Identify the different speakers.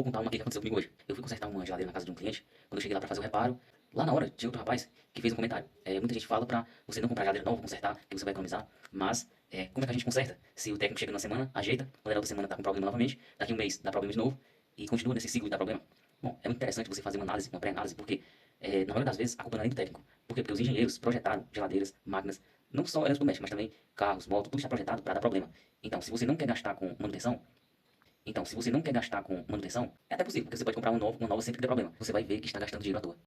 Speaker 1: vou contar uma aqui que aconteceu comigo hoje. Eu fui consertar uma geladeira na casa de um cliente. Quando eu cheguei lá pra fazer o reparo, lá na hora tinha outro rapaz que fez um comentário. Muita gente fala pra você não comprar geladeira nova, consertar, que você vai economizar. Mas como é que a gente conserta? Se o técnico chega na semana, ajeita, quando na outra semana tá com problema novamente, daqui um mês dá problema de novo e continua nesse ciclo de dar problema. Bom, é muito interessante você fazer uma análise, uma pré-análise, porque na maioria das vezes a culpa não é nem do técnico. Por quê? Porque os engenheiros projetaram geladeiras, máquinas, não só eletrodomésticos, mas também carros, motos, tudo está projetado para dar problema. Então, se você não quer gastar com manutenção, é até possível, porque você pode comprar uma nova sempre que der problema. Você vai ver que está gastando dinheiro à toa.